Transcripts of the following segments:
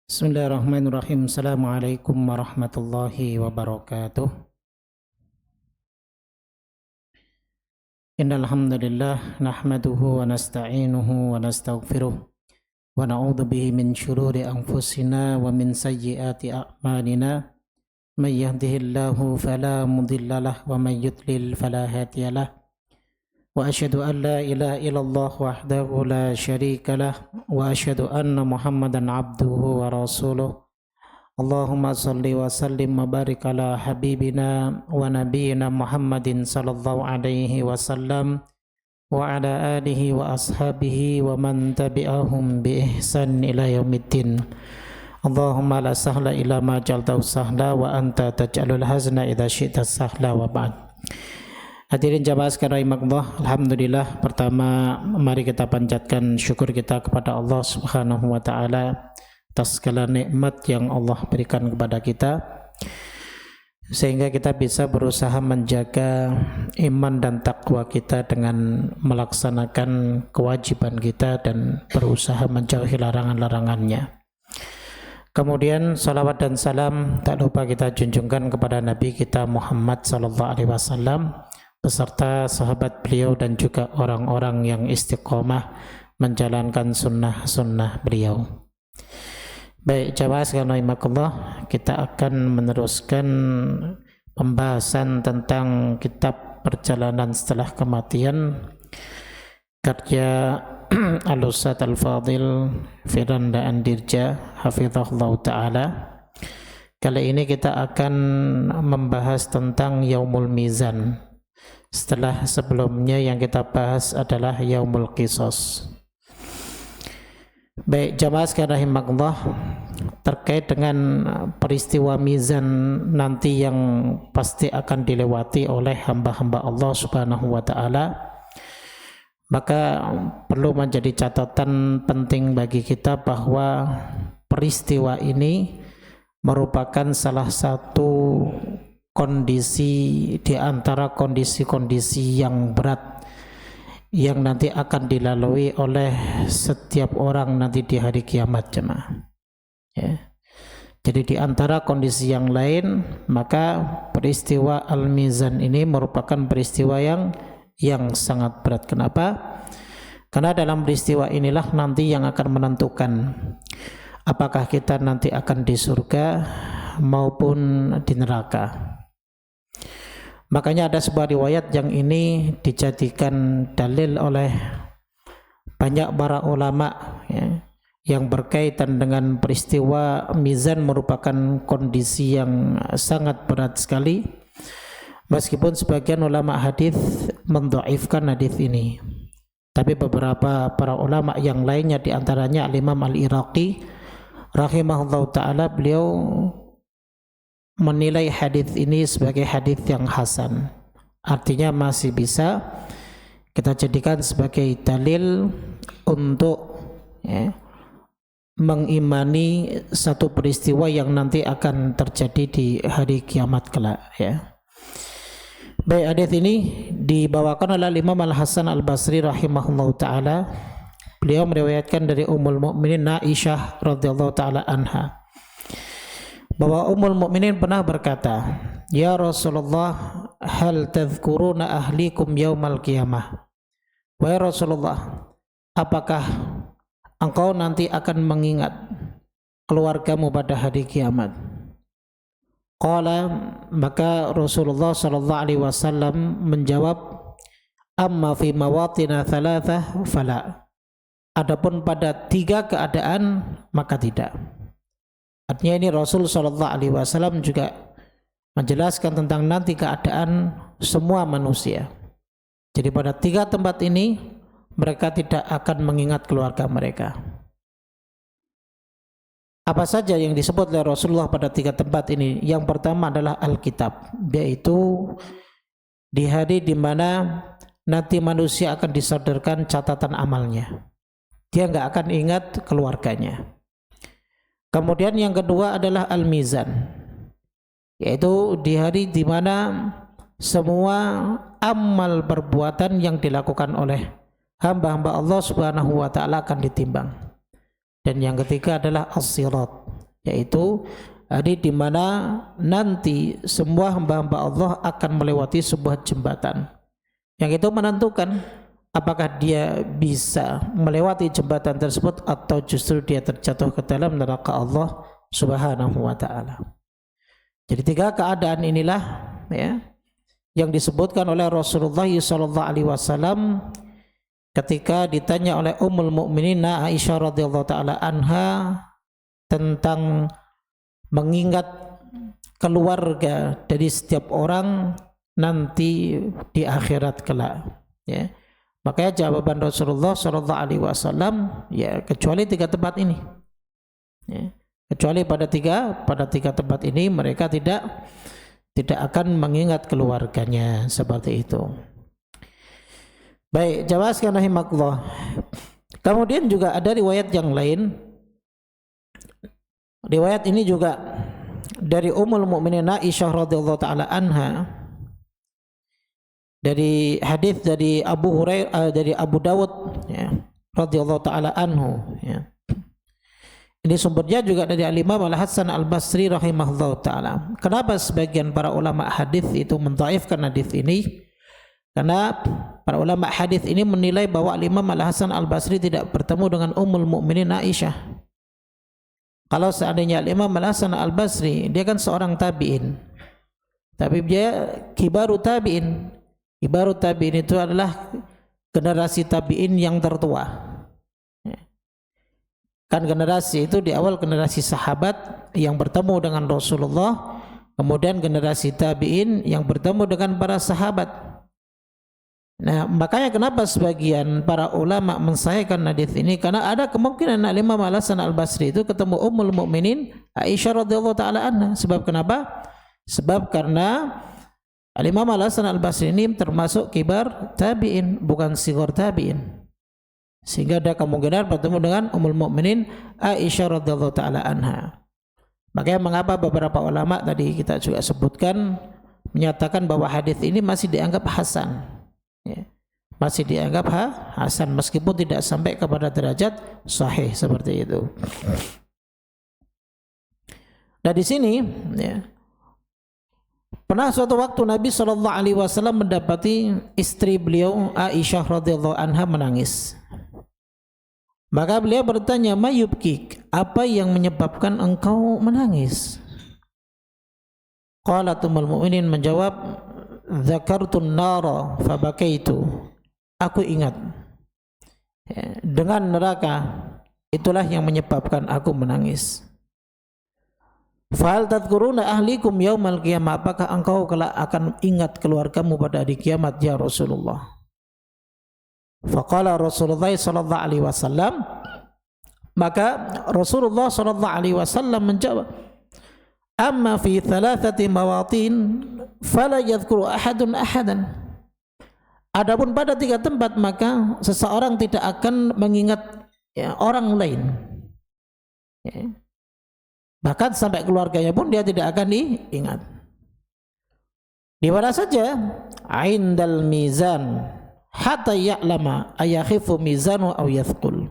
Bismillahirrahmanirrahim. Assalamualaikum warahmatullahi wabarakatuh. Innal hamdalillah nahmaduhu wa nasta'inuhu wa nastaghfiruh wa na'udzu bihi min shururi anfusina wa min sayyiati a'malina. May yahdihillahu fala mudilla lahu wa may yudlil fala hadiya lahu. Wa asyhadu an la ilaha illallah wahdahu la syarika lah wa asyhadu anna Muhammadan abduhu wa rasuluh. Allahumma salli wa sallim wa barik ala habibina wa nabiyyina Muhammadin sallallahu alaihi wasallam wa ala alihi wa ashabihi wa man tabi'ahum bi ihsan ila yaumiddin. Allahumma la sahla illa ma ja'altahu sahla wa anta taj'alul hazna idza syi'ta sahla wa ba'd. Hadirin jamaah sekalian rahimakumullah, alhamdulillah, pertama mari kita panjatkan syukur kita kepada Allah Subhanahu wa taala atas segala nikmat yang Allah berikan kepada kita sehingga kita bisa berusaha menjaga iman dan takwa kita dengan melaksanakan kewajiban kita dan berusaha menjauhi larangan-larangannya. Kemudian salawat dan salam tak lupa kita junjungkan kepada Nabi kita Muhammad sallallahu alaihi wasallam beserta sahabat beliau dan juga orang-orang yang istiqomah menjalankan sunnah-sunnah beliau. Baik jamaah sekalian rahimakumullah, kita akan meneruskan pembahasan tentang kitab Perjalanan Setelah Kematian karya Al-Ustadz Al-Fadil Firanda Andirja hafizahullah ta'ala. Kali ini kita akan membahas tentang Yaumul Mizan, setelah sebelumnya yang kita bahas adalah Yaumul Qisas. Baik jamaah sekalian rahimakumullah, terkait dengan peristiwa mizan nanti yang pasti akan dilewati oleh hamba-hamba Allah Subhanahu wa taala, maka perlu menjadi catatan penting bagi kita bahwa peristiwa ini merupakan salah satu kondisi di antara kondisi-kondisi yang berat yang nanti akan dilalui oleh setiap orang nanti di hari kiamat jemaah. Ya. Jadi di antara kondisi yang lain, maka peristiwa Al-Mizan ini merupakan peristiwa yang sangat berat. Kenapa? Karena dalam peristiwa inilah nanti yang akan menentukan apakah kita nanti akan di surga maupun di neraka. Makanya ada sebuah riwayat yang ini dijadikan dalil oleh banyak para ulama ya, yang berkaitan dengan peristiwa mizan merupakan kondisi yang sangat berat sekali, meskipun sebagian ulama hadis mendhaifkan hadis ini. Tapi beberapa para ulama yang lainnya, diantaranya Al-Imam Al-Iraqi rahimahullah ta'ala, beliau menilai hadis ini sebagai hadis yang hasan, artinya masih bisa kita jadikan sebagai dalil untuk ya, mengimani satu peristiwa yang nanti akan terjadi di hari kiamat kelak ya. Baik, hadis ini dibawakan oleh Imam Al-Hasan Al-Basri rahimahullah ta'ala. Beliau meriwayatkan dari Ummul Mukminin Aisyah radhiyallahu ta'ala anha bahwa Ummul Mukminin pernah berkata, "Ya Rasulullah, hal tadhkuruna ahlikum yaumal qiyamah?" Wahai Rasulullah, apakah engkau nanti akan mengingat keluargamu pada hari kiamat? Qala, maka Rasulullah sallallahu alaihi wasallam menjawab, "Amma fi mawatina thalathah fala." Adapun pada 3 keadaan maka tidak. Artinya ini Rasul sallallahu alaihi wasallam juga menjelaskan tentang nanti keadaan semua manusia. Jadi pada 3 tempat ini mereka tidak akan mengingat keluarga mereka. Apa saja yang disebut oleh Rasulullah pada 3 tempat ini? Yang pertama adalah Alkitab, yaitu di hari di mana nanti manusia akan disodorkan catatan amalnya. Dia nggak akan ingat keluarganya. Kemudian yang kedua adalah Al-Mizan, yaitu di hari di mana semua amal perbuatan yang dilakukan oleh hamba-hamba Allah Subhanahu wa taala akan ditimbang. Dan yang ketiga adalah as-sirat, yaitu hari di mana nanti semua hamba-hamba Allah akan melewati sebuah jembatan yang itu menentukan apakah dia bisa melewati jembatan tersebut atau justru dia terjatuh ke dalam neraka Allah Subhanahu wa taala. Jadi 3 keadaan inilah ya yang disebutkan oleh Rasulullah sallallahu alaihi wasallam ketika ditanya oleh Ummul Mukminin Aisyah radhiyallahu taala anha tentang mengingat keluarga dari setiap orang nanti di akhirat kelak, ya. Makanya jawaban Rasulullah sallallahu alaihi wasallam ya kecuali 3 tempat ini. Ya. Kecuali pada tiga tempat ini mereka tidak akan mengingat keluarganya seperti itu. Baik, jelaskan rahimakumullah. Kemudian juga ada riwayat yang lain. Riwayat ini juga dari Ummul Mukminin Aisyah radhiyallahu taala anha, dari hadis dari Abu Hurairah dari Abu Dawud ya, radhiyallahu taala anhu ya. Ini sumbernya juga dari Al-Imam Al-Hasan Al-Basri rahimahullahu taala. Kenapa sebagian para ulama hadis itu mendhaifkan hadis ini? Karena para ulama hadis ini menilai bahwa Al-Imam Al-Hasan Al-Basri tidak bertemu dengan Ummul Mukminin Aisyah. Kalau seandainya Al-Imam Al-Hasan Al-Basri, dia kan seorang tabi'in. Tapi dia kibaru tabi'in. Kibaru tabi'in itu adalah generasi tabi'in yang tertua. Kan generasi itu di awal generasi sahabat yang bertemu dengan Rasulullah, kemudian generasi tabi'in yang bertemu dengan para sahabat. Nah, makanya kenapa sebagian para ulama mensahihkan hadis ini, karena ada kemungkinan Imam Al-Hasan Al-Basri itu ketemu Ummul Mukminin Aisyah radhiyallahu taala anha. Sebab kenapa? Sebab karena Imam Al-Hasan Al-Basri ini termasuk kibar tabi'in, bukan sighar tabi'in. Sehingga ada kemungkinan bertemu dengan Ummul Mukminin Aisyah radhiyallahu taala anha. Makanya mengapa beberapa ulama tadi kita juga sebutkan menyatakan bahwa hadis ini masih dianggap hasan, ya. Masih dianggap hasan meskipun tidak sampai kepada derajat sahih seperti itu. Nah di sini ya, pernah suatu waktu Nabi SAW mendapati istri beliau Aisyah radhiyallahu anha menangis. Maka beliau bertanya, "Mayubkik, apa yang menyebabkan engkau menangis?" Qalat Ummul Mukminin menjawab, "Dzakartun nara fabakaitu." Aku ingat dengan neraka, itulah yang menyebabkan aku menangis. Fahal tadhkuruna ahlikum yaumal qiyamah, apakah engkau kelak akan ingat keluargamu pada hari kiamat ya Rasulullah? Faqala Rasulullah sallallahu alaihi wasallam, maka Rasulullah sallallahu alaihi wasallam menjawab, "Amma fi thalathati mawatin fala yadhkuru ahadun ahadan." Adapun pada 3 tempat maka seseorang tidak akan mengingat ya, orang lain. Ya. Bahkan sampai keluarganya pun dia tidak akan diingat. Di mana saja? Aindal mizan hatta ya'lama ayakhifu mizanu aw yathqul.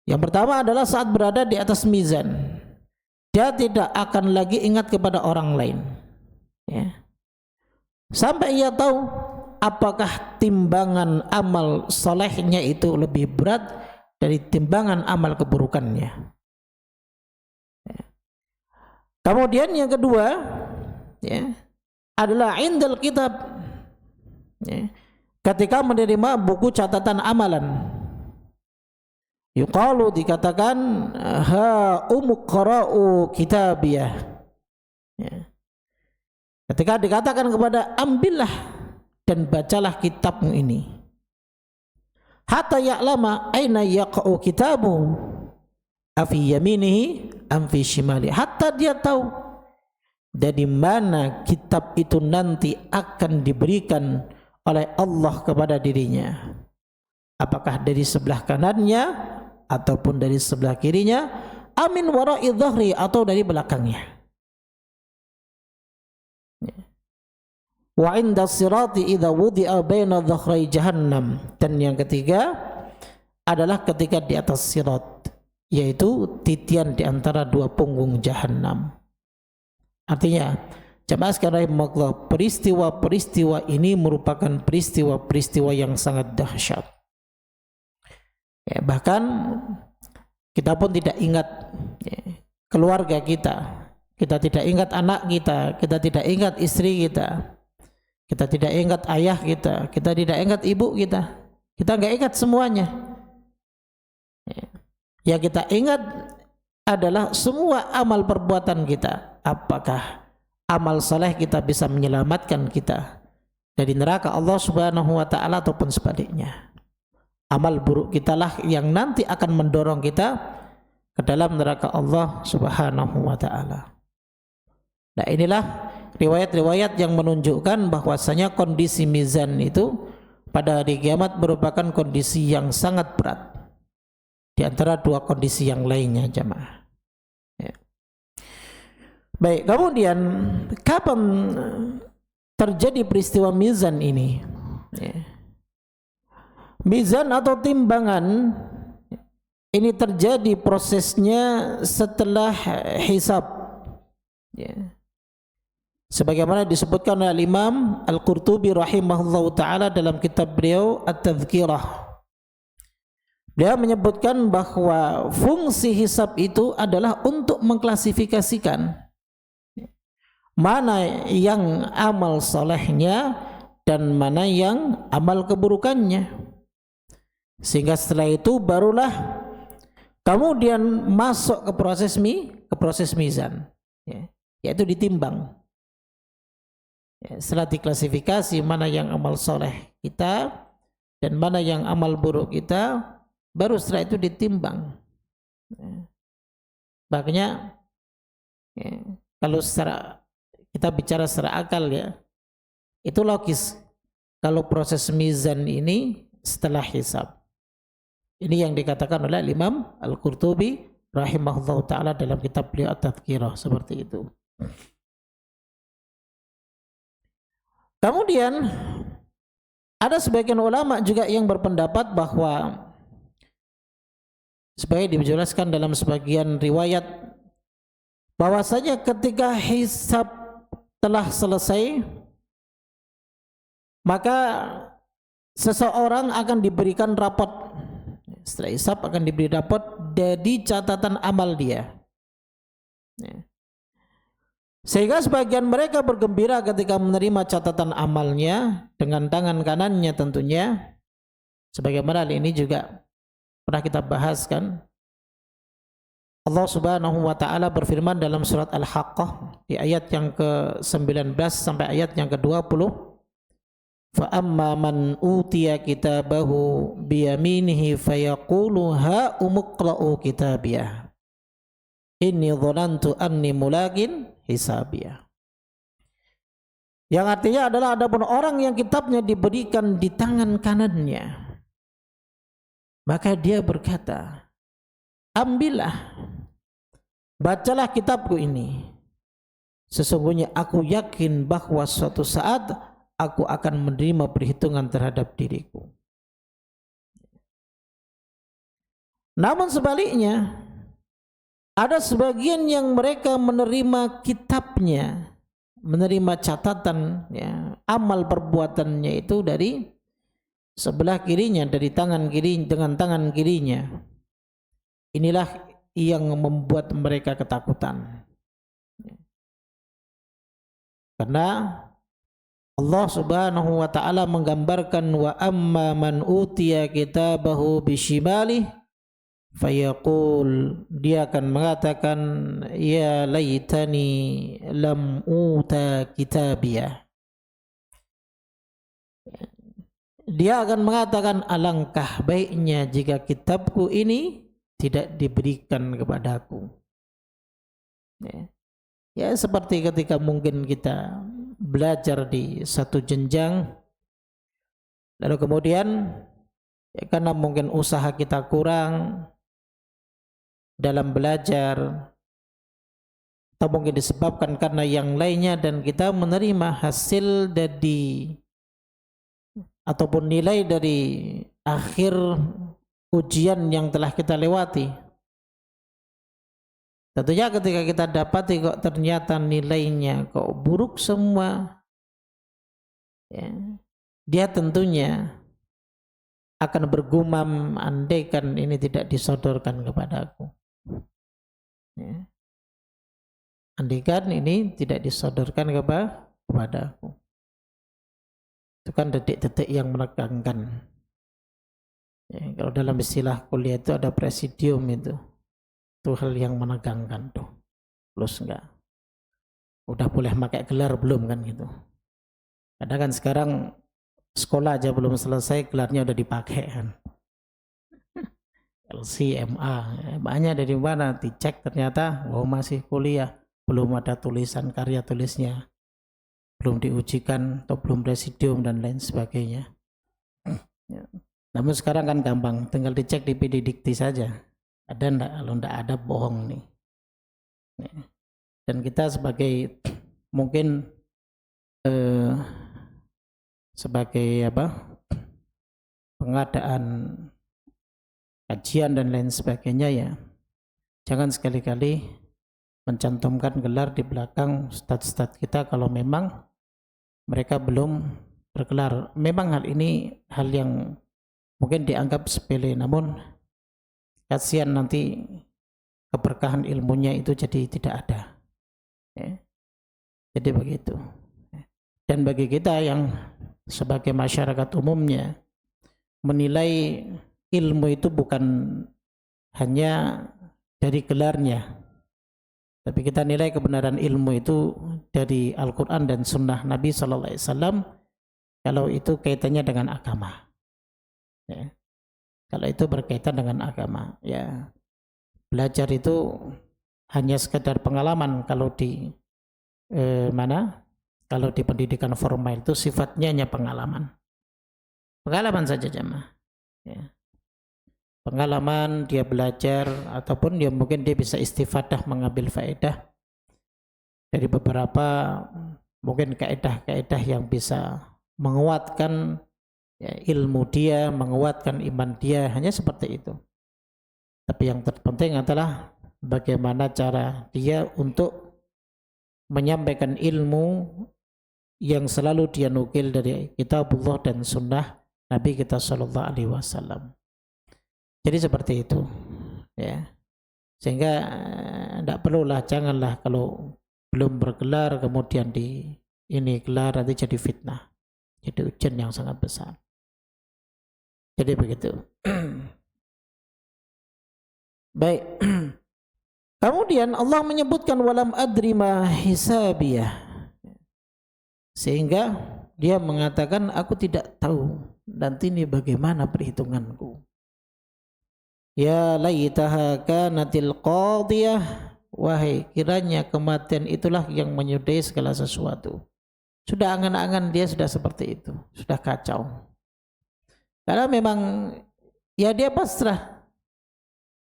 Yang pertama adalah saat berada di atas mizan, dia tidak akan lagi ingat kepada orang lain, ya. Sampai ia tahu apakah timbangan amal solehnya itu lebih berat dari timbangan amal keburukannya. Ya. Kemudian yang kedua ya, adalah indal kitab, ya. Ketika menerima buku catatan amalan, yuqalu dikatakan ha umqra'u kitabiyah, ya. Ketika dikatakan kepada ambillah dan bacalah kitabmu ini, hatta ya'lama aina yaqa'u kitabu afi yaminihi am fi shimali, hatta dia tahu dari mana kitab itu nanti akan diberikan oleh Allah kepada dirinya, apakah dari sebelah kanannya ataupun dari sebelah kirinya, amin wara'i dhahri, atau dari belakangnya. Wa inda sirati idza wudi'a baina dhahrai jahannam, dan yang ketiga adalah ketika di atas sirat, yaitu titian di antara dua punggung jahanam. Artinya, jemaah sekalian rahimakumullah, peristiwa-peristiwa ini merupakan peristiwa-peristiwa yang sangat dahsyat. Ya, bahkan kita pun tidak ingat keluarga kita tidak ingat anak kita tidak ingat istri kita tidak ingat ayah kita tidak ingat ibu kita nggak ingat semuanya. Yang kita ingat adalah semua amal perbuatan kita. Apakah amal saleh kita bisa menyelamatkan kita dari neraka Allah Subhanahu wa taala ataupun sebaliknya. Amal buruk kita lah yang nanti akan mendorong kita ke dalam neraka Allah Subhanahu wa taala. Nah, inilah riwayat-riwayat yang menunjukkan bahwasanya kondisi mizan itu pada hari kiamat merupakan kondisi yang sangat berat di antara dua kondisi yang lainnya, jamaah. Ya. Baik, kemudian kapan terjadi peristiwa mizan ini? Ya. Mizan atau timbangan ini terjadi prosesnya setelah hisab. Ya. Sebagaimana disebutkan oleh Imam Al-Qurtubi rahimahullahu ta'ala dalam kitab beliau At-Tadhkirah. Beliau menyebutkan bahwa fungsi hisab itu adalah untuk mengklasifikasikan mana yang amal salehnya dan mana yang amal keburukannya. Sehingga setelah itu barulah kemudian masuk ke proses mizan, ya, yaitu ditimbang. Ya, setelah diklasifikasi mana yang amal soleh kita dan mana yang amal buruk kita, baru setelah itu ditimbang. Ya. Makanya ya, kalau kita bicara secara akal ya, itu logis kalau proses mizan ini setelah hisab. Ini yang dikatakan oleh Imam Al-Qurtubi rahimahullahu ta'ala dalam kitab beliau At-Tadhkirah, seperti itu. Kemudian ada sebagian ulama juga yang berpendapat bahwa sebagai dijelaskan dalam sebagian riwayat bahwasanya ketika hisab telah selesai maka seseorang akan diberikan rapot. Setelah hisab akan diberi rapot dari catatan amal dia. Sehingga sebagian mereka bergembira ketika menerima catatan amalnya dengan tangan kanannya tentunya. Sebagaimana hal ini juga pernah kita bahas kan. Allah Subhanahu wa taala berfirman dalam surat Al-Haqqah di ayat yang ke-19 sampai ayat yang ke-20. Fa amma man utiya kitabahu biyaminihi fayaqulu ha umqra'u kitabiyah inni dhanantu anni mulaqin hisabiyah. Yang artinya adalah adapun orang yang kitabnya diberikan di tangan kanannya, maka dia berkata, ambillah, bacalah kitabku ini, sesungguhnya aku yakin bahwa suatu saat aku akan menerima perhitungan terhadap diriku. Namun sebaliknya, ada sebagian yang mereka menerima kitabnya, menerima catatan ya, amal perbuatannya itu dari sebelah kirinya, dari tangan kiri, dengan tangan kirinya. Inilah yang membuat mereka ketakutan. Karena Allah Subhanahu wa taala menggambarkan wa amma man utiya kitabahu bishimali fayaqul, dia akan mengatakan ya laitani lam uta kitabiyah. Dia akan mengatakan alangkah baiknya jika kitabku ini tidak diberikan kepadaku. Ya seperti ketika mungkin kita belajar di satu jenjang, lalu kemudian ya, karena mungkin usaha kita kurang dalam belajar atau mungkin disebabkan karena yang lainnya, dan kita menerima hasil dari ataupun nilai dari akhir ujian yang telah kita lewati, Tentunya ketika kita dapati kok ternyata nilainya kok buruk semua, ya, dia tentunya akan bergumam, andaikan ini tidak disodorkan kepadaku. Ya. Andaikan ini tidak disodorkan kepadaku. Itu kan detik-detik yang menegangkan. Ya, kalau dalam istilah kuliah itu ada presidium itu hal yang menegangkan tuh. Plus enggak, udah boleh pakai gelar belum kan gitu. Kadang kan sekarang sekolah aja belum selesai gelarnya udah dipakai kan. LC, MA, MA-nya dari mana? Dicek ternyata, oh masih kuliah, belum ada tulisan karya tulisnya, belum diujikan atau belum presidium dan lain sebagainya. Ya. Namun sekarang kan gampang, tinggal dicek di PD Dikti saja. Ada enggak? Kalau enggak ada, bohong nih. Ya. Dan kita sebagai mungkin sebagai pengadaan kajian dan lain sebagainya, ya jangan sekali-kali mencantumkan gelar di belakang ustadz-ustadz kita kalau memang mereka belum bergelar. Memang hal ini hal yang mungkin dianggap sepele, namun kasihan nanti keberkahan ilmunya itu jadi tidak ada, ya. Jadi begitu. Dan bagi kita yang sebagai masyarakat umumnya menilai ilmu itu bukan hanya dari gelarnya, tapi kita nilai kebenaran ilmu itu dari Al-Quran dan Sunnah Nabi SAW, kalau itu kaitannya dengan agama, ya. Kalau itu berkaitan dengan agama, ya belajar itu hanya sekedar pengalaman. Kalau di kalau di pendidikan formal itu sifatnya hanya pengalaman saja jemaah, ya. Pengalaman dia belajar, ataupun dia mungkin dia bisa istifadah, mengambil faedah dari beberapa mungkin kaedah-kaedah yang bisa menguatkan, ya, ilmu dia, menguatkan iman dia, hanya seperti itu. Tapi yang terpenting adalah bagaimana cara dia untuk menyampaikan ilmu yang selalu dia nukil dari kitabullah dan sunnah Nabi kita sallallahu alaihi wasallam. Jadi seperti itu, ya. Sehingga tidak perlulah, janganlah kalau belum bergelar kemudian ini gelar, nanti jadi fitnah, jadi ujian yang sangat besar. Jadi begitu. Baik. Kemudian Allah menyebutkan walam adri ma hisabiyah, sehingga dia mengatakan aku tidak tahu nanti ini bagaimana perhitunganku. Ya laitaha kanatil qadiyah, wahai kiranya kematian itulah yang menyudahi segala sesuatu. Sudah angan-angan dia sudah seperti itu, sudah kacau. Karena memang ya dia pasrah.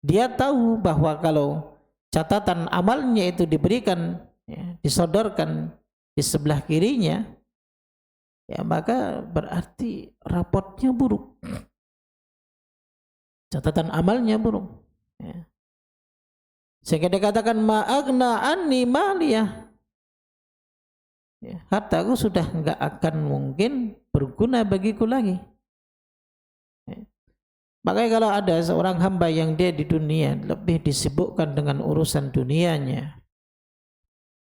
Dia tahu bahwa kalau catatan amalnya itu diberikan, ya, disodorkan di sebelah kirinya, ya maka berarti raportnya buruk. Catatan amalnya buruk, ya. Sehingga dikatakan ma'agna anni maliyah, ya, hartaku sudah enggak akan mungkin berguna bagiku lagi, ya. Makanya kalau ada seorang hamba yang dia di dunia lebih disibukkan dengan urusan dunianya,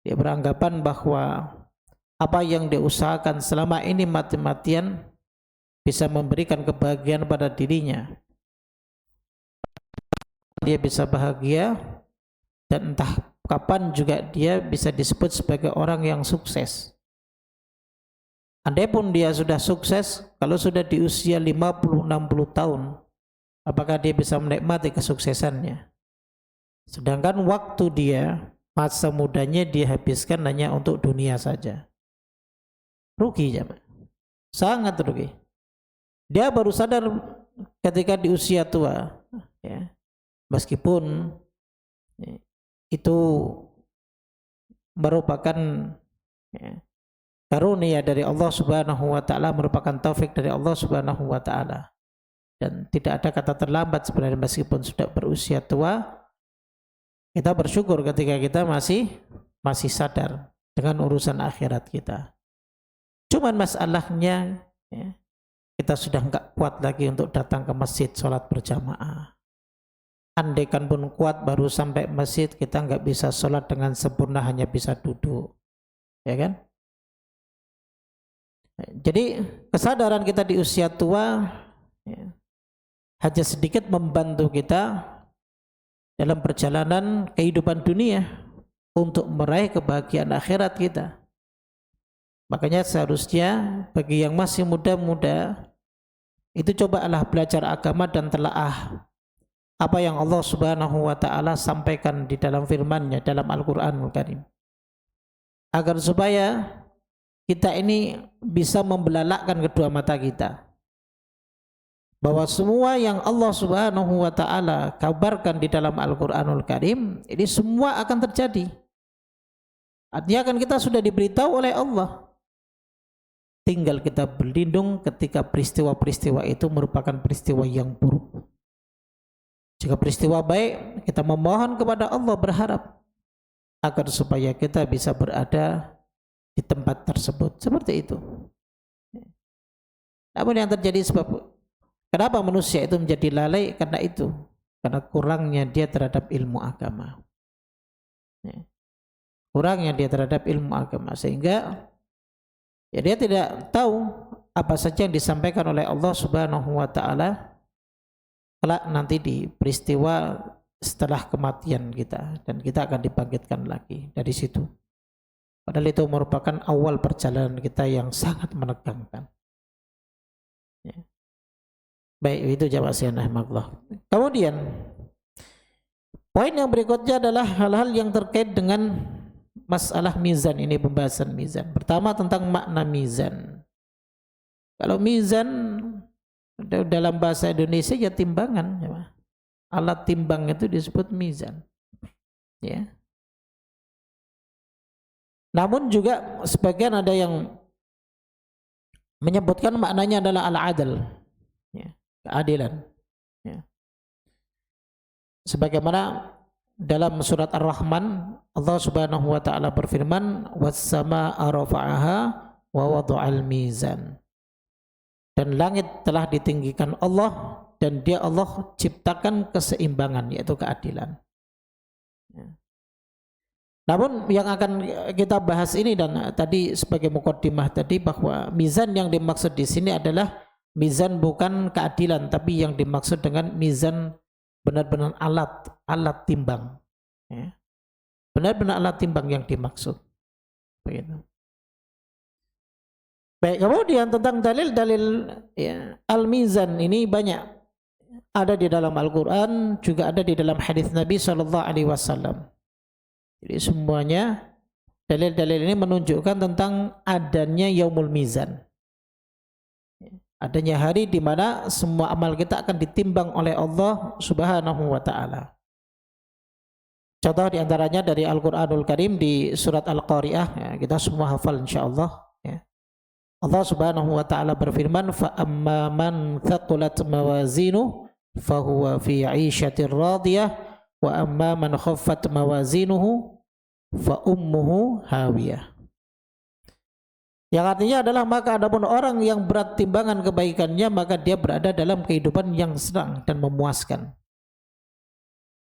dia beranggapan bahwa apa yang dia usahakan selama ini mati-matian bisa memberikan kebahagiaan pada dirinya, dia bisa bahagia, dan entah kapan juga dia bisa disebut sebagai orang yang sukses. Andai pun dia sudah sukses, kalau sudah di usia 50-60 tahun, apakah dia bisa menikmati kesuksesannya? Sedangkan waktu dia, masa mudanya dia habiskan hanya untuk dunia saja. Rugi, sangat rugi. Dia baru sadar ketika di usia tua, ya. Meskipun itu merupakan, ya, karunia dari Allah Subhanahu wa taala, merupakan taufik dari Allah Subhanahu wa taala. Dan tidak ada kata terlambat sebenarnya meskipun sudah berusia tua, Kita bersyukur ketika kita masih sadar dengan urusan akhirat kita. Cuman masalahnya ya, kita sudah enggak kuat lagi untuk datang ke masjid sholat berjamaah. Andaikan pun kuat baru sampai masjid kita enggak bisa sholat dengan sempurna, hanya bisa duduk, ya kan? Jadi kesadaran kita di usia tua ya, hanya sedikit membantu kita dalam perjalanan kehidupan dunia untuk meraih kebahagiaan akhirat kita. Makanya seharusnya bagi yang masih muda-muda itu cobalah belajar agama dan telaah apa yang Allah Subhanahu wa taala sampaikan di dalam firman-Nya dalam Al-Qur'anul Karim. Agar supaya kita ini bisa membelalakkan kedua mata kita, bahwa semua yang Allah Subhanahu wa taala kabarkan di dalam Al-Qur'anul Karim ini semua akan terjadi. Artinya kan kita sudah diberitahu oleh Allah. Tinggal kita berlindung ketika peristiwa-peristiwa itu merupakan peristiwa yang buruk. Jika peristiwa baik, kita memohon kepada Allah, berharap agar supaya kita bisa berada di tempat tersebut. Seperti itu. Namun yang terjadi sebab kenapa manusia itu menjadi lalai? Karena itu. Karena kurangnya dia terhadap ilmu agama. Kurangnya dia terhadap ilmu agama. Sehingga ya dia tidak tahu apa saja yang disampaikan oleh Allah Subhanahu wa taala kelak nanti di peristiwa setelah kematian kita, dan kita akan dibangkitkan lagi dari situ. Padahal itu merupakan awal perjalanan kita yang sangat menegangkan. Ya. Baik, itu jawab saya rahmatullah. Kemudian poin yang berikutnya adalah hal-hal yang terkait dengan masalah mizan. Ini pembahasan mizan. Pertama tentang makna mizan. Kalau mizan dalam bahasa Indonesia ya timbangan, ya. Alat timbang itu disebut mizan. Ya. Namun juga sebagian ada yang menyebutkan maknanya adalah al-adl, ya, keadilan. Ya. Sebagaimana dalam surat Ar-Rahman Allah Subhanahu wa taala berfirman, was-samaa'a rafa'aha wa wada'al mizan. Dan langit telah ditinggikan Allah, dan dia Allah ciptakan keseimbangan, yaitu keadilan. Ya. Namun yang akan kita bahas ini, dan tadi sebagai mukaddimah tadi, bahwa mizan yang dimaksud di sini adalah mizan bukan keadilan, tapi yang dimaksud dengan mizan benar-benar alat timbang. Ya. Benar-benar alat timbang yang dimaksud. Begitu. Baik, kemudian tentang dalil-dalil ya, al-mizan ini banyak ada di dalam Al-Quran, juga ada di dalam hadis Nabi SAW. Jadi semuanya dalil-dalil ini menunjukkan tentang adanya yaumul mizan, adanya hari di mana semua amal kita akan ditimbang oleh Allah Subhanahu wa taala. Contoh diantaranya dari Al-Quranul Karim di surat Al-Qari'ah, ya, kita semua hafal insyaallah. Ya. Allah Subhanahu wa taala berfirman, fa amma man thaqulat mawazinuhu fahuwa fi 'ishatir radiyah wa amma man khaffat mawazinuhu fa ummuhu hawiyah. Yang artinya adalah maka adapun orang yang berat timbangan kebaikannya, maka dia berada dalam kehidupan yang senang dan memuaskan.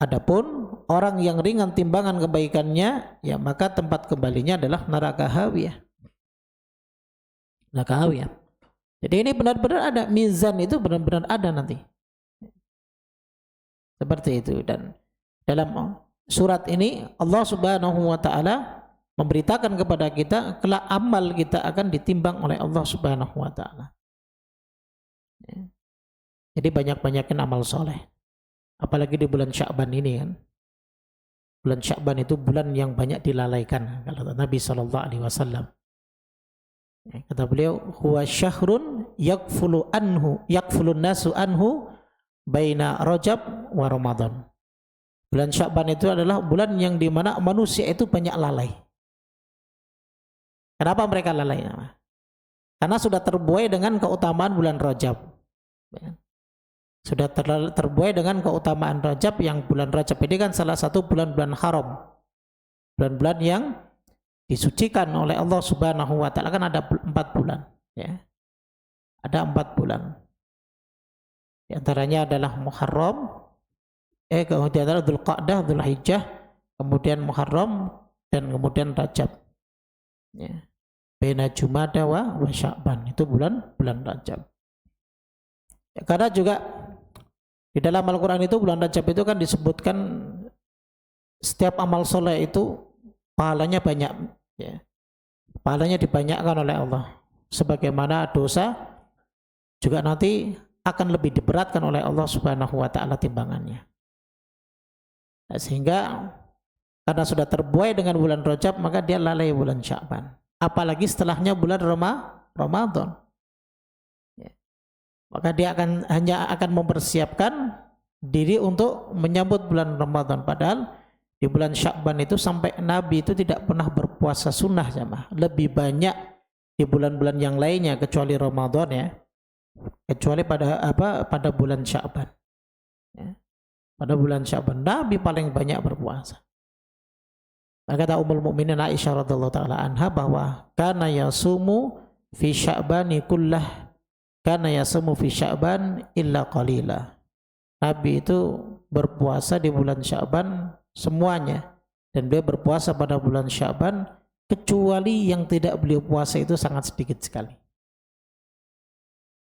Adapun orang yang ringan timbangan kebaikannya, ya maka tempat kembalinya adalah neraka hawiyah. Neraka hawiyah. Jadi ini benar-benar ada, mizan itu benar-benar ada nanti. Seperti itu. Dan dalam surat ini Allah Subhanahu wa taala memberitakan kepada kita kelak amal kita akan ditimbang oleh Allah Subhanahu wa taala. Jadi banyak-banyakin amal soleh. Apalagi di bulan Sya'ban ini kan. Bulan Sya'ban itu bulan yang banyak dilalaikan, kata Nabi SAW. Kata beliau, huwa syahrun yakfulun nasu anhu baina Rajab wa Ramadan. Bulan Sya'ban itu adalah bulan yang dimana manusia itu banyak lalai. Kenapa mereka lalai? Karena sudah terbuai dengan keutamaan bulan Rajab. sudah terbuai dengan keutamaan Rajab, yang bulan Rajab ini kan salah satu bulan-bulan haram, bulan-bulan yang disucikan oleh Allah Subhanahu wa taala. Kan ada 4 bulan, ya. Ada 4 bulan. Di antaranya adalah Muharram, kemudian adalah Dzulqa'dah, Dzulhijjah, kemudian Muharram, dan kemudian Rajab. Ya. Baina Jumada wa Sya'ban, itu bulan Rajab. Ya, karena juga di dalam Al-Quran itu bulan Rajab itu kan disebutkan setiap amal soleh itu pahalanya banyak, ya. Pahalanya dibanyakkan oleh Allah. Sebagaimana dosa juga nanti akan lebih diberatkan oleh Allah Subhanahu wa taala timbangannya. Nah, sehingga karena sudah terbuai dengan bulan Rajab, maka dia lalai bulan Sya'ban. Apalagi setelahnya bulan Ramadan. Maka dia hanya akan mempersiapkan diri untuk menyambut bulan Ramadan. Padahal di bulan Sya'ban itu sampai Nabi itu tidak pernah berpuasa sunnah, jamaah. Lebih banyak di bulan-bulan yang lainnya kecuali Ramadan, ya. Kecuali pada bulan Sya'ban. Ya. Pada bulan Sya'ban Nabi paling banyak berpuasa. Maka kata Ummul Mukminin Aisyah radhiyallahu taala anha bahwa kana yasumu fi Sya'bani kullah, karena yasumu fi Sya'ban illa qalila. Nabi itu berpuasa di bulan Sya'ban semuanya, dan beliau berpuasa pada bulan Sya'ban kecuali yang tidak beliau puasa itu sangat sedikit sekali.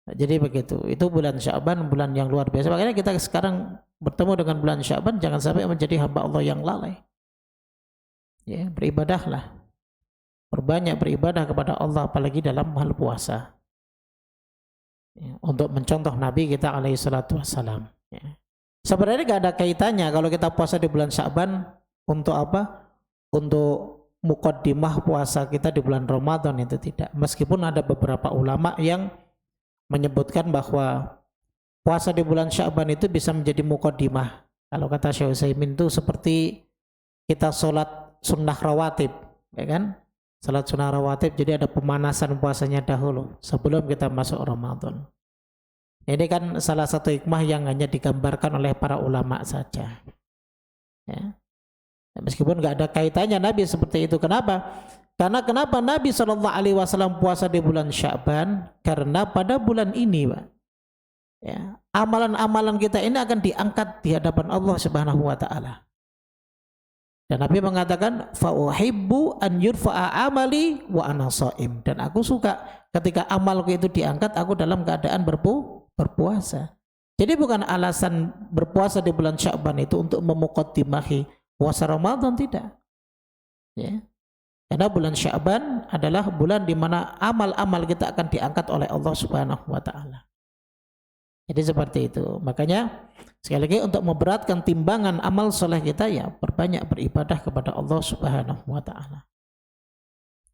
Nah, jadi begitu. Itu bulan Sya'ban, bulan yang luar biasa. Makanya kita sekarang bertemu dengan bulan Sya'ban jangan sampai menjadi hamba Allah yang lalai. Ya, beribadahlah. Perbanyak beribadah kepada Allah, apalagi dalam hal puasa. Ya, untuk mencontoh Nabi kita alaihi salatu wassalam. Ya. Sebenarnya gak ada kaitannya kalau kita puasa di bulan Sya'ban untuk apa? Untuk muqaddimah puasa kita di bulan Ramadan, itu tidak. Meskipun ada beberapa ulama yang menyebutkan bahwa puasa di bulan Sya'ban itu bisa menjadi muqaddimah. Kalau kata Syekh Utsaimin itu seperti kita sholat sunnah rawatib, ya kan? Salat sunnah rawatib, jadi ada pemanasan puasanya dahulu sebelum kita masuk Ramadan. Ini kan salah satu hikmah yang hanya digambarkan oleh para ulama saja. Ya. Meskipun nggak ada kaitannya Nabi seperti itu. Kenapa? Karena kenapa Nabi SAW puasa di bulan Sya'ban? Karena pada bulan ini, Pak, ya, amalan-amalan kita ini akan diangkat di hadapan Allah Subhanahu wa taala. Dan Nabi mengatakan fa'uhibbu an yurfa'a amali wa ana shaim, dan aku suka ketika amalku itu diangkat aku dalam keadaan berpuasa. Jadi bukan alasan berpuasa di bulan Sya'ban itu untuk memuqaddimahi puasa Ramadan, tidak. Ya. Karena bulan Sya'ban adalah bulan di mana amal-amal kita akan diangkat oleh Allah Subhanahu wa taala. Jadi seperti itu. Makanya sekali lagi untuk memberatkan timbangan amal soleh kita, ya perbanyak beribadah kepada Allah Subhanahu wa taala.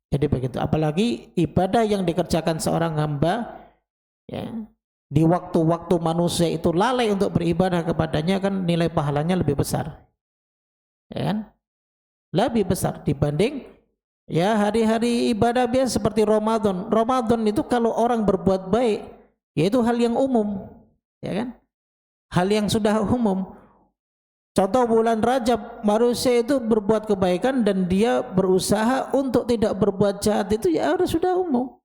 Jadi begitu. Apalagi ibadah yang dikerjakan seorang hamba, ya, di waktu-waktu manusia itu lalai untuk beribadah kepadanya, kan nilai pahalanya lebih besar. Ya kan? Lebih besar dibanding ya hari-hari ibadah biasa seperti Ramadan. Ramadan itu kalau orang berbuat baik, yaitu hal yang umum, ya kan? Hal yang sudah umum. Contoh bulan Rajab, manusia itu berbuat kebaikan dan dia berusaha untuk tidak berbuat jahat, itu ya sudah umum.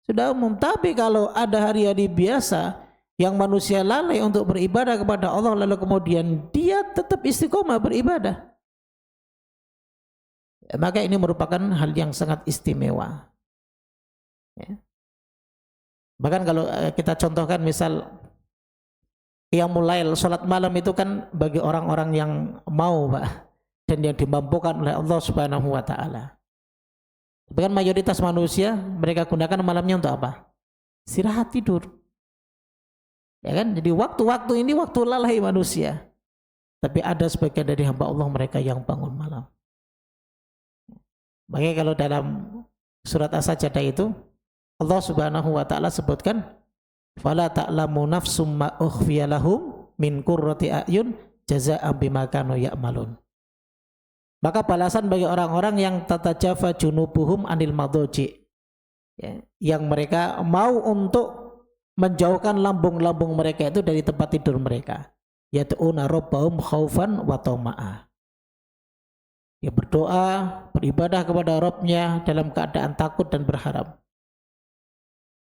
Sudah umum. Tapi kalau ada hari-hari biasa yang manusia lalai untuk beribadah kepada Allah, lalu kemudian dia tetap istiqomah beribadah, maka ini merupakan hal yang sangat istimewa. Ya. Bahkan kalau kita contohkan misal qiyamul lail, salat malam itu kan bagi orang-orang yang mau, Pak, dan yang dimampukan oleh Allah Subhanahu wa taala. Bahkan mayoritas manusia mereka gunakan malamnya untuk apa? Istirahat, tidur. Ya kan? Jadi waktu-waktu ini waktu lalai manusia. Tapi ada sebagian dari hamba Allah mereka yang bangun malam. Makanya kalau dalam surat As-Sajdah itu Allah Subhanahu wa taala sebutkan fala ta'lamu nafsum ma ukhfiya lahum min qurrati a'yun jazaa'an bima kanu ya'malun. Maka balasan bagi orang-orang yang tatajafa junubuhum anil madhaji, ya, yang mereka mau untuk menjauhkan lambung-lambung mereka itu dari tempat tidur mereka. Yad'una rabbahum khaufan wa tama'a. Dia berdoa, beribadah kepada Rabbnya dalam keadaan takut dan berharap.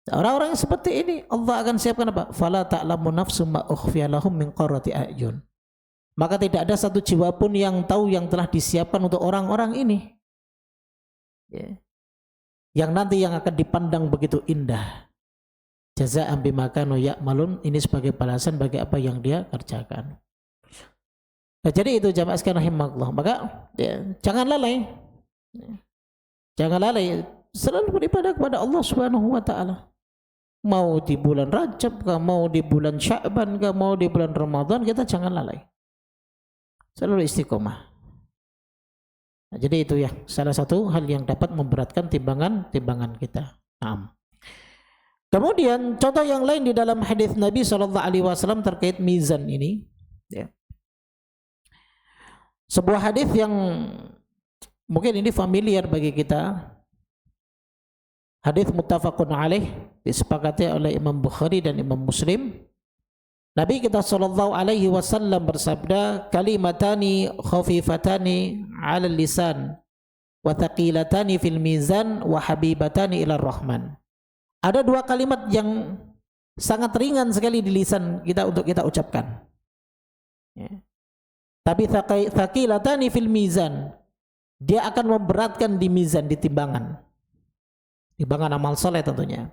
Orang-orang yang seperti ini Allah akan siapkan apa? Fala ta'lamu nafsum ma ukhfiya lahum min qurrati a'yun. Maka tidak ada satu jiwa pun yang tahu yang telah disiapkan untuk orang-orang ini. Ya. Yang nanti yang akan dipandang begitu indah. Jazaa'an bima kanu ya'malun, ini sebagai balasan bagi apa yang dia kerjakan. Nah, jadi itu jamaah sekalian rahimakumullah. Maka ya, jangan lalai. Jangan lalai, selalu beribadah kepada Allah Subhanahu wa taala. Mau di bulan Rajab kah, mau di bulan Sya'ban kah, mau di bulan Ramadan, kita jangan lalai. Selalu istiqomah. Nah, jadi itu ya salah satu hal yang dapat memberatkan timbangan kita. Naam. Kemudian contoh yang lain di dalam hadis Nabi SAW terkait mizan ini, ya. Sebuah hadis yang mungkin ini familiar bagi kita. Hadis muttafaqun alaih, disepakati oleh Imam Bukhari dan Imam Muslim. Nabi kita sallallahu alaihi wasallam bersabda, kalimatani khafifatani 'alal lisan wa thaqilatani fil mizan wa habibatani ila rahman. Ada dua kalimat yang sangat ringan sekali di lisan kita untuk kita ucapkan. Ya. Tapi thaqilatani fil mizan, dia akan memberatkan di mizan, di timbangan. Timbangan amal soleh tentunya.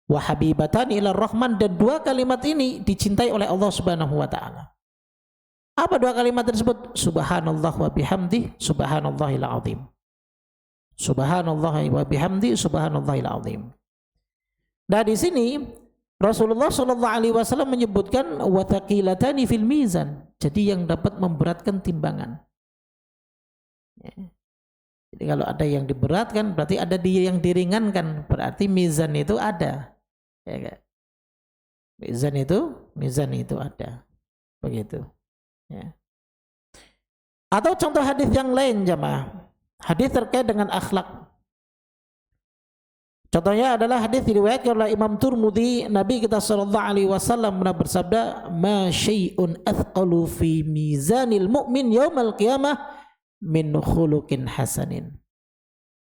Wa habibatani ila rahman, dan dua kalimat ini dicintai oleh Allah Subhanahu wa taala. Apa dua kalimat tersebut? Subhanallah wa bihamdi, subhanallahil azim. Subhanallah wa bihamdi, subhanallahil azim. Nah, di sini Rasulullah sallallahu alaihi wasallam menyebutkan wa thaqilatani fil mizan. Jadi yang dapat memberatkan timbangan. Ya. Jadi kalau ada yang diberatkan, berarti ada dia yang diringankan, berarti mizan itu ada. Ya kan? Mizan itu ada. Begitu. Ya. Atau contoh hadis yang lain jamaah. Hadis terkait dengan akhlak. Contohnya adalah hadis diriwayatkan oleh Imam Tirmidzi, Nabi kita sallallahu alaihi wasallam pernah bersabda, "Ma syai'un athqalu fi mizanil mu'min yaumal qiyamah min khuluqin hasanin."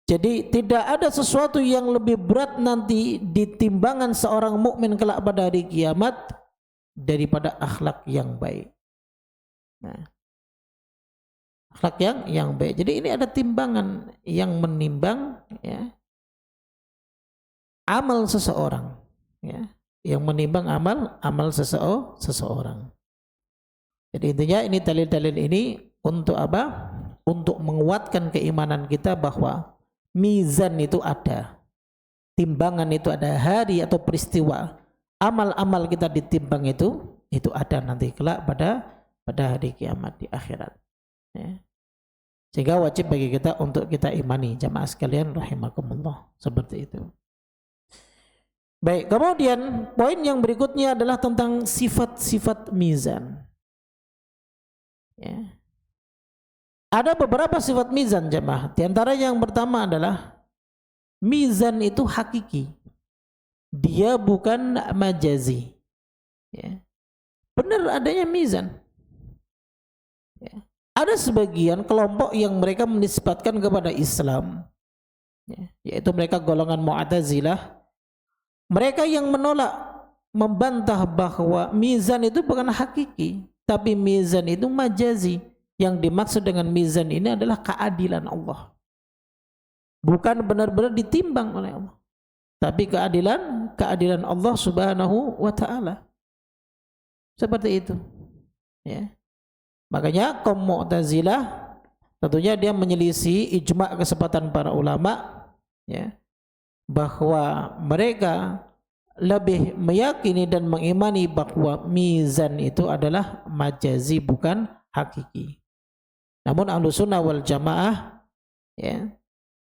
Jadi tidak ada sesuatu yang lebih berat nanti di timbangan seorang mukmin kelak pada hari kiamat daripada akhlak yang baik. Nah, akhlak yang baik. Jadi ini ada timbangan yang menimbang, ya, amal seseorang, ya, yang menimbang amal seseorang. Jadi intinya ini dalil-dalil ini untuk apa? Untuk menguatkan keimanan kita bahwa mizan itu ada, timbangan itu ada, hari atau peristiwa amal-amal kita ditimbang itu ada nanti kelak pada hari kiamat di akhirat. Ya. Sehingga wajib bagi kita untuk kita imani, jamaah sekalian rahimakumullah, seperti itu. Baik, kemudian poin yang berikutnya adalah tentang sifat-sifat mizan. Ya. Ada beberapa sifat mizan jemaah. Di antara yang pertama adalah mizan itu hakiki. Dia bukan majazi. Ya. Benar adanya mizan. Ya. Ada sebagian kelompok yang mereka menisbatkan kepada Islam, ya, yaitu mereka golongan Mu'tazilah. Mereka yang menolak, membantah bahwa mizan itu bukan hakiki, tapi mizan itu majazi. Yang dimaksud dengan mizan ini adalah keadilan Allah. Bukan benar-benar ditimbang oleh Allah, tapi keadilan Allah Subhanahu wa taala. Seperti itu. Ya. Makanya kaum Mu'tazilah tentunya dia menyelisih ijma' kesepakatan para ulama, ya, bahwa mereka lebih meyakini dan mengimani bahwa mizan itu adalah majazi, bukan hakiki. Namun Ahlussunnah wal Jamaah, ya,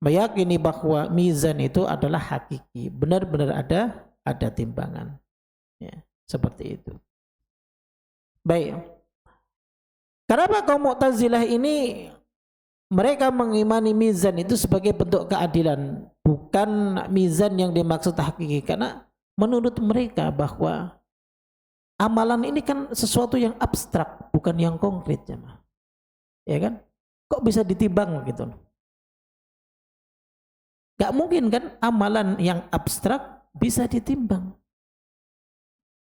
meyakini bahwa mizan itu adalah hakiki, benar-benar ada timbangan, ya, seperti itu. Baik. Kenapa kaum Mu'tazilah ini mereka mengimani mizan itu sebagai bentuk keadilan, bukan mizan yang dimaksud hakiki? Karena menurut mereka bahwa amalan ini kan sesuatu yang abstrak, bukan yang konkret, jemaah. Ya kan? Kok bisa ditimbang gitu? Gak mungkin kan amalan yang abstrak bisa ditimbang.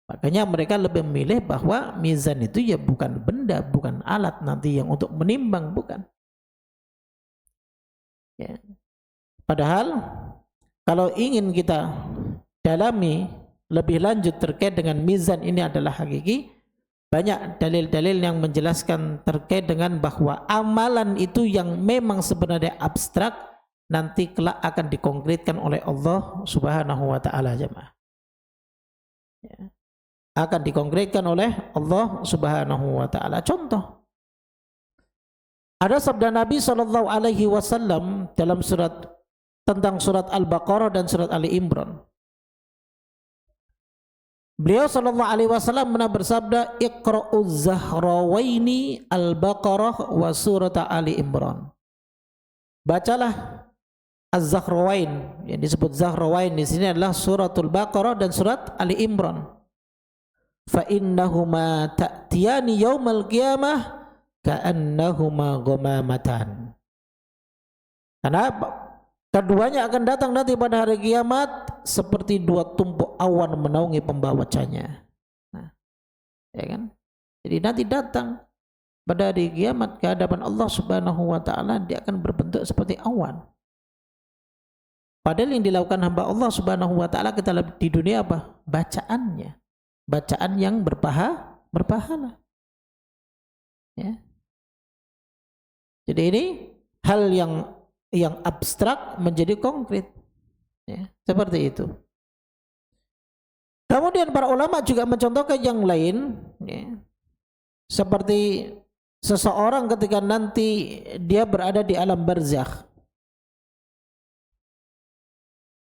Makanya mereka lebih memilih bahwa mizan itu ya bukan benda, bukan alat nanti yang untuk menimbang, bukan. Ya. Padahal kalau ingin kita dalami lebih lanjut terkait dengan mizan ini adalah hakiki, banyak dalil-dalil yang menjelaskan terkait dengan bahwa amalan itu yang memang sebenarnya abstrak nanti kelak akan dikonkretkan oleh Allah Subhanahu wa taala, jemaah. Ya. Akan dikonkretkan oleh Allah Subhanahu wa taala. Contoh, ada sabda Nabi sallallahu alaihi wasallam dalam tentang surat Al-Baqarah dan surat Ali Imran. Beliau sallallahu alaihi wasallam pernah bersabda, "Iqra'uz zahrawaini Al-Baqarah wa surat Ali Imran." Bacalah Az-Zahrawain, yang disebut Zahrawain di sini adalah suratul Baqarah dan surat Ali Imran. Fa innahuma ta'tiyani yaumal qiyamah ka'annahuma ghamamatan. Karena keduanya akan datang nanti pada hari kiamat seperti dua tumpuk awan menaungi pembawanya. Nah, ya kan? Jadi nanti datang pada hari kiamat ke hadapan Allah Subhanahu wa taala, dia akan berbentuk seperti awan. Padahal yang dilakukan hamba Allah Subhanahu wa taala kita di dunia apa? Bacaannya. Bacaan yang berpahala. Ya. Jadi ini hal yang abstrak menjadi konkret. Ya, seperti itu. Kemudian para ulama juga mencontohkan yang lain, ya, seperti seseorang ketika nanti dia berada di alam barzakh.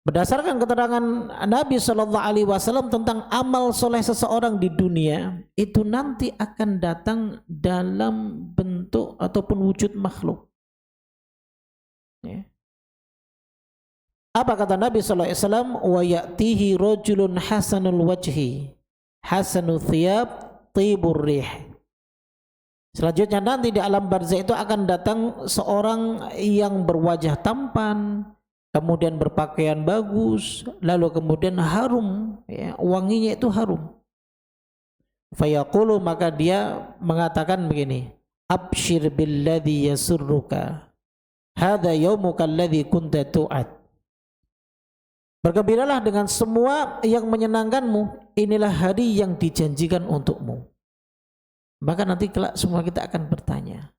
Berdasarkan keterangan Nabi Shallallahu Alaihi Wasallam tentang amal soleh seseorang di dunia, itu nanti akan datang dalam bentuk ataupun wujud makhluk. Ya. Apa kata Nabi Shallallahu Alaihi Wasallam? Wa ya'tihi rajulun hasanul wajhi, hasanul thiyab, tibur rih. Selanjutnya nanti di alam barzakh itu akan datang seorang yang berwajah tampan, kemudian berpakaian bagus, lalu kemudian harum, ya, wanginya itu harum. Fayaqulu, maka dia mengatakan begini, abshir billadhi yasurruka, hadha yaumuka alladhi kunta tu'ad. Bergembiralah dengan semua yang menyenangkanmu, inilah hari yang dijanjikan untukmu. Maka nanti kelak semua kita akan bertanya,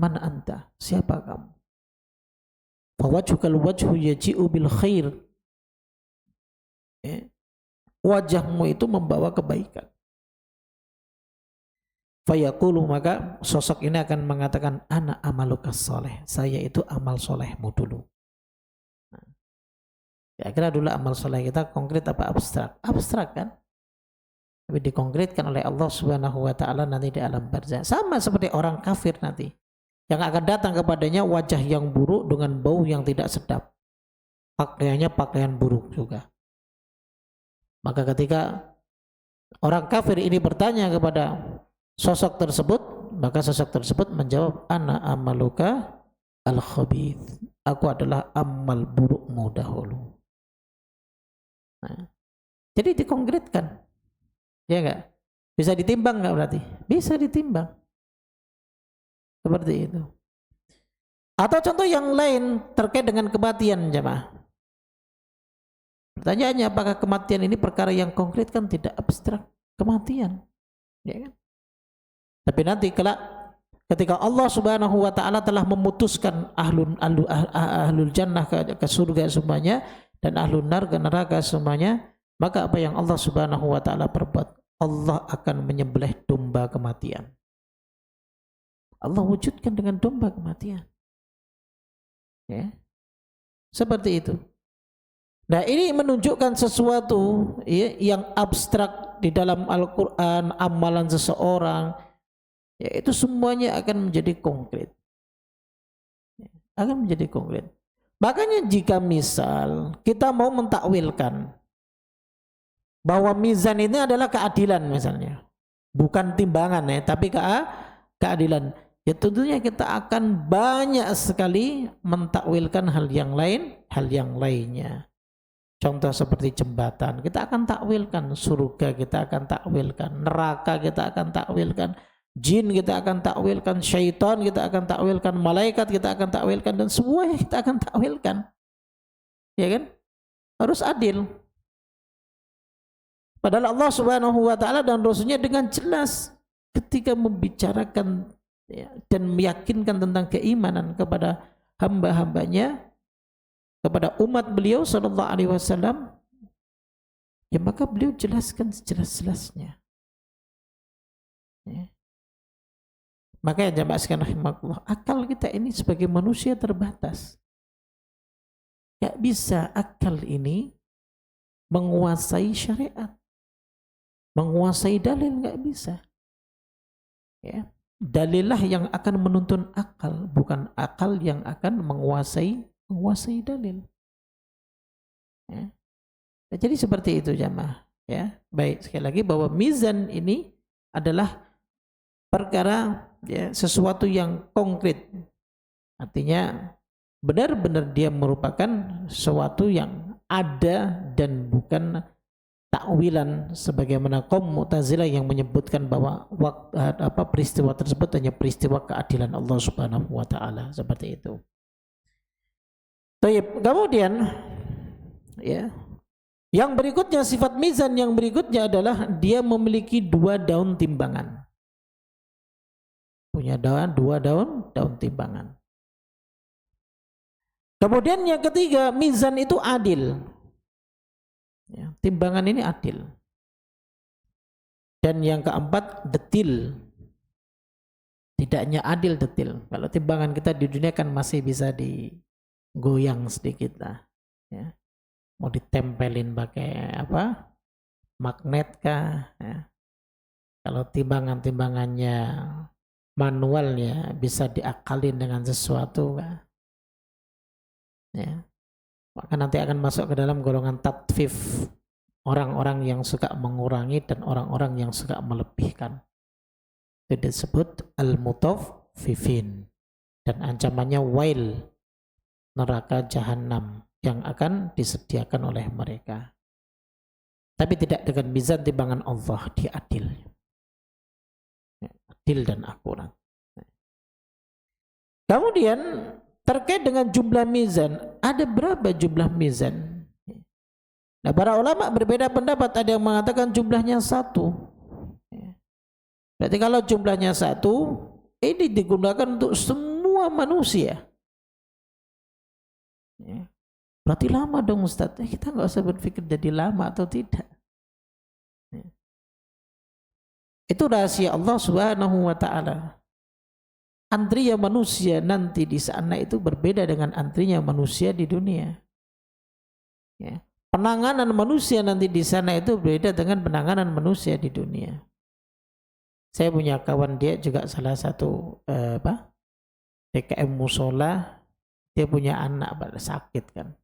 mana anta? Siapa kamu? Fawajhukal wajhu yaji'u bil khair. Ya. Wajahmu itu membawa kebaikan. Fayaqulu, maka sosok ini akan mengatakan, ana amalukas soleh, saya itu amal solehmu dulu. Nah, kira-kira dulu amal soleh kita konkret apa abstrak? Abstrak kan? Tapi dikonkretkan oleh Allah Subhanahu wa taala nanti di alam barzakh. Sama seperti orang kafir nanti, yang akan datang kepadanya wajah yang buruk dengan bau yang tidak sedap. Pakaiannya pakaian buruk juga. Maka ketika orang kafir ini bertanya kepada sosok tersebut, maka sosok tersebut menjawab, ana amaluka al-khabith. Aku adalah amal burukmu dahulu. Nah, jadi dikonkretkan. Ya enggak? Bisa ditimbang enggak berarti? Bisa ditimbang. Seperti itu. Atau contoh yang lain terkait dengan kematian, jemaah. Pertanyaannya, apakah kematian ini perkara yang konkret? Kan tidak abstrak, kematian, ya kan? Tapi nanti kelak ketika Allah Subhanahu wa taala telah memutuskan ahlul jannah ke surga semuanya dan ahlun nar ke neraka semuanya, maka apa yang Allah Subhanahu wa taala perbuat? Allah akan menyembelih domba kematian. Allah wujudkan dengan domba kematian. Ya. Seperti itu. Nah, ini menunjukkan sesuatu, ya, yang abstrak di dalam Al-Quran, amalan seseorang, ya, itu semuanya akan menjadi konkret. Ya, akan menjadi konkret. Makanya jika misal kita mau mentakwilkan bahwa mizan ini adalah keadilan misalnya, bukan timbangan ya, tapi keadilan. Ya tentunya kita akan banyak sekali mentakwilkan hal yang lainnya. Contoh seperti jembatan, kita akan takwilkan, surga kita akan takwilkan, neraka kita akan takwilkan, jin kita akan takwilkan, syaitan kita akan takwilkan, malaikat kita akan takwilkan, dan semuanya kita akan takwilkan. Ya kan? Harus adil. Padahal Allah Subhanahu wa taala dan Rasulnya dengan jelas ketika membicarakan ya, dan meyakinkan tentang keimanan kepada hamba-hambanya, kepada umat beliau sallallahu alaihi wasallam, ya maka beliau jelaskan sejelas-jelasnya. Ya. Maka ya jamaah sekalian rahimakumullah, akal kita ini sebagai manusia terbatas. Gak bisa akal ini menguasai syariat, menguasai dalil, gak bisa. Ya. Dalillah yang akan menuntun akal, bukan akal yang akan menguasai dalil. Ya. Jadi seperti itu jamaah. Ya, baik, sekali lagi bahwa mizan ini adalah perkara ya, sesuatu yang konkret. Artinya benar-benar dia merupakan sesuatu yang ada dan bukan takwilan sebagaimana kaum Mu'tazilah yang menyebutkan bahwa peristiwa tersebut hanya peristiwa keadilan Allah Subhanahu wa taala, seperti itu. Baik, kemudian ya, yang berikutnya, sifat mizan yang berikutnya adalah dia memiliki 2 daun timbangan. Punya dua daun timbangan. Kemudian yang ketiga, mizan itu adil. Ya, timbangan ini adil. Dan yang keempat, detil. Tidak hanya adil, detil. Kalau timbangan kita di dunia kan masih bisa digoyang sedikit lah. Ya. Mau ditempelin pakai apa? Magnet kah? Ya. Kalau timbangannya manual ya bisa diakalin dengan sesuatu kah? Ya. Maka nanti akan masuk ke dalam golongan tatfif, orang-orang yang suka mengurangi dan orang-orang yang suka melebihkan. Itu disebut al-mutaffifin, dan ancamannya wail, neraka jahanam yang akan disediakan oleh mereka. Tapi tidak dengan mizan timbangan Allah, dia adil. Adil dan akurat. Kemudian terkait dengan jumlah mizan, ada berapa jumlah mizan? Nah, para ulama berbeda pendapat, ada yang mengatakan jumlahnya 1. Berarti kalau jumlahnya 1, ini digunakan untuk semua manusia. Berarti lama dong Ustaz. Kita nggak usah berpikir jadi lama atau tidak. Itu rahasia Allah Subhanahu wa taala. Antrinya manusia nanti di sana itu berbeda dengan antrinya manusia di dunia. Ya. Penanganan manusia nanti di sana itu berbeda dengan penanganan manusia di dunia. Saya punya kawan, dia juga salah satu DKM musola. Dia punya anak sakit kan.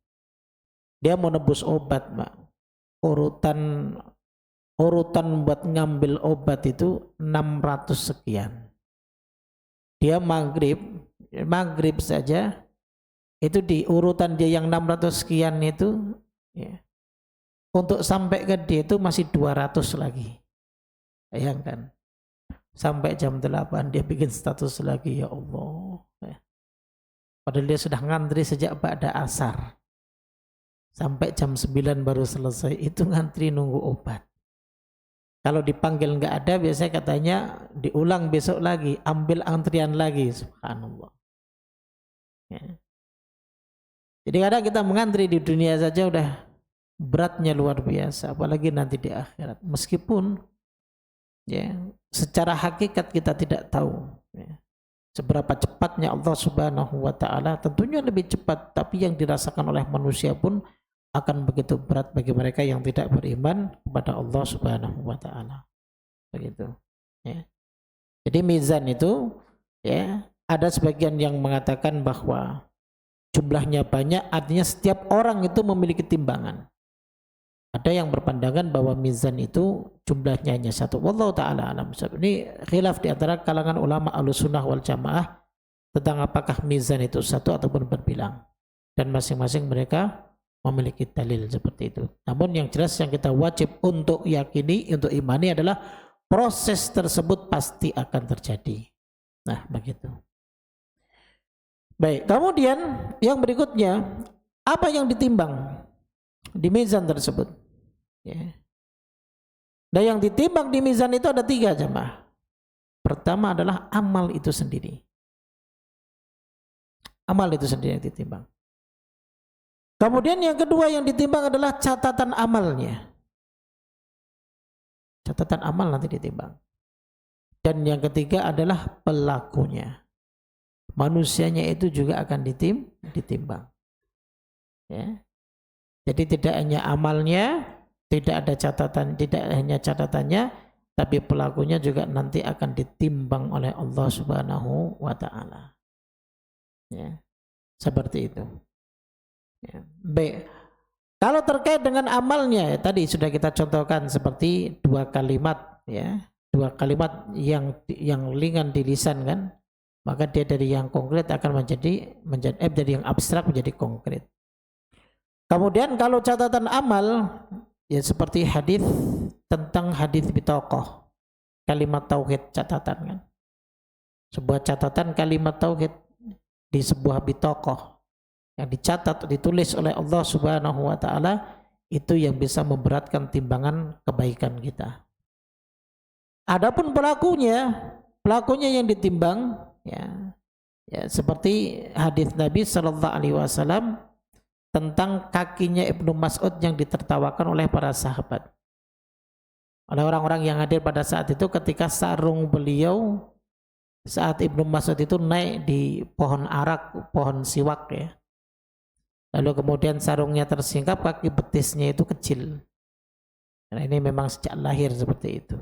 Dia mau nebus obat, Mbak. Urutan buat ngambil obat itu 600 sekian. Dia maghrib saja itu di urutan dia yang 600 sekian itu ya, untuk sampai ke dia itu masih 200 lagi. Bayangkan, sampai jam 8 dia bikin status lagi, ya Allah ya. Padahal dia sudah ngantri sejak ba'da asar sampai jam 9 baru selesai, itu ngantri nunggu obat. Kalau dipanggil nggak ada, biasanya katanya diulang besok lagi, ambil antrian lagi, subhanallah. Ya. Jadi kadang kita mengantri di dunia saja udah beratnya luar biasa, apalagi nanti di akhirat. Meskipun ya secara hakikat kita tidak tahu ya, seberapa cepatnya Allah Subhanahu wa taala, tentunya lebih cepat, tapi yang dirasakan oleh manusia pun akan begitu berat bagi mereka yang tidak beriman kepada Allah Subhanahu wa taala. Begitu. Ya. Jadi mizan itu ya, ada sebagian yang mengatakan bahwa jumlahnya banyak, artinya setiap orang itu memiliki timbangan. Ada yang berpandangan bahwa mizan itu jumlahnya hanya satu. Wallahu ta'ala alam. Ini khilaf di antara kalangan ulama Ahlussunnah wal Jamaah tentang apakah mizan itu satu ataupun berbilang. Dan masing-masing mereka memiliki dalil seperti itu. Namun yang jelas yang kita wajib untuk yakini, untuk imani adalah proses tersebut pasti akan terjadi. Nah, begitu. Baik, kemudian yang berikutnya, apa yang ditimbang di mizan tersebut? Ya. Dan yang ditimbang di mizan itu ada 3 jemaah. Pertama adalah amal itu sendiri. Amal itu sendiri yang ditimbang. Kemudian yang kedua yang ditimbang adalah catatan amalnya. Catatan amal nanti ditimbang. Dan yang ketiga adalah pelakunya. Manusianya itu juga akan ditimbang. Ya. Jadi tidak hanya amalnya, tidak ada catatan, tidak hanya catatannya, tapi pelakunya juga nanti akan ditimbang oleh Allah Subhanahu wa taala. Ya. Seperti itu. Ya. Baik. Kalau terkait dengan amalnya, ya, tadi sudah kita contohkan seperti 2 kalimat, ya, 2 kalimat yang ringan di lisan kan, maka dia dari yang konkret akan menjadi dari yang abstrak menjadi konkret. Kemudian kalau catatan amal, ya seperti hadis tentang hadis bitaqah, kalimat tauhid catatan kan, sebuah catatan kalimat tauhid di sebuah bitaqah yang dicatat, ditulis oleh Allah Subhanahu wa taala, itu yang bisa memberatkan timbangan kebaikan kita. Adapun pelakunya yang ditimbang, ya seperti hadis Nabi sallallahu alaihi wasallam tentang kakinya Ibnu Mas'ud yang ditertawakan oleh para sahabat, oleh orang-orang yang hadir pada saat itu ketika sarung beliau saat Ibnu Mas'ud itu naik di pohon arak, pohon siwak ya. Lalu kemudian sarungnya tersingkap, kaki betisnya itu kecil. Karena ini memang sejak lahir seperti itu.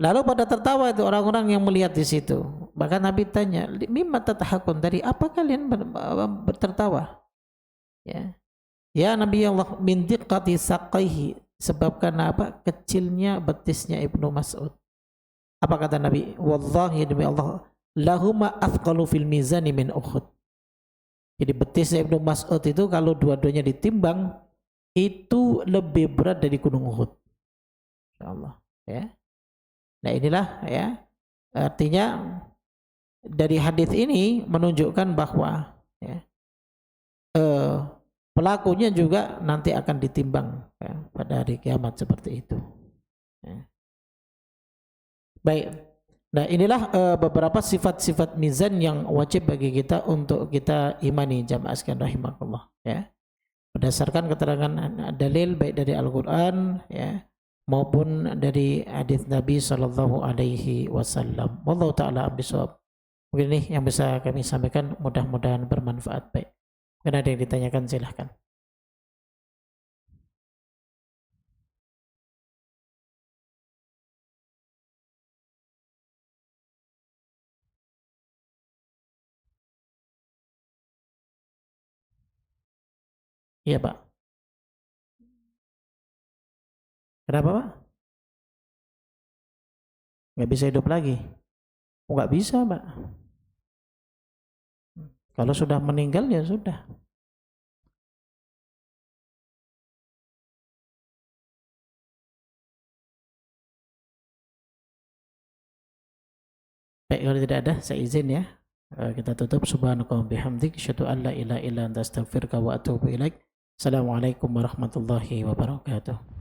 Lalu pada tertawa itu orang-orang yang melihat di situ. Bahkan Nabi tanya, "Mimma tatahakun?" Dari apa kalian tertawa? Ya Nabi Allah, min diqqati saqaihi, sebabkan apa? Kecilnya betisnya Ibnu Mas'ud. Apa kata Nabi? Wallahi demi Allah, lahuma athqalu fil mizani min Uhud. Jadi betisnya Ibnu Mas'ud itu kalau dua-duanya ditimbang itu lebih berat dari gunung Uhud. Insyaallah, ya. Nah inilah ya, artinya dari hadis ini menunjukkan bahwa ya, pelakunya juga nanti akan ditimbang ya, pada hari kiamat seperti itu. Ya. Baik. Nah inilah beberapa sifat-sifat mizan yang wajib bagi kita untuk kita imani, jamaah sekalian rahimakumullah, ya. Berdasarkan keterangan dalil baik dari Al-Quran ya, maupun dari hadis Nabi sallallahu alaihi wasallam. Wallahu taala ambishawab. Mungkin ini yang bisa kami sampaikan, mudah-mudahan bermanfaat. Baik. Mungkin ada yang ditanyakan, silahkan. Iya Pak. Kenapa Pak? Nggak bisa hidup lagi? Oh, nggak bisa Pak. Kalau sudah meninggal ya sudah. Baik, kalau tidak ada saya izin ya. Kita tutup. Subhanakallahumma bihamdik, asyhadu an la ilaha illa anta, astaghfiruka wa atubu ilaik. Assalamualaikum warahmatullahi wabarakatuh.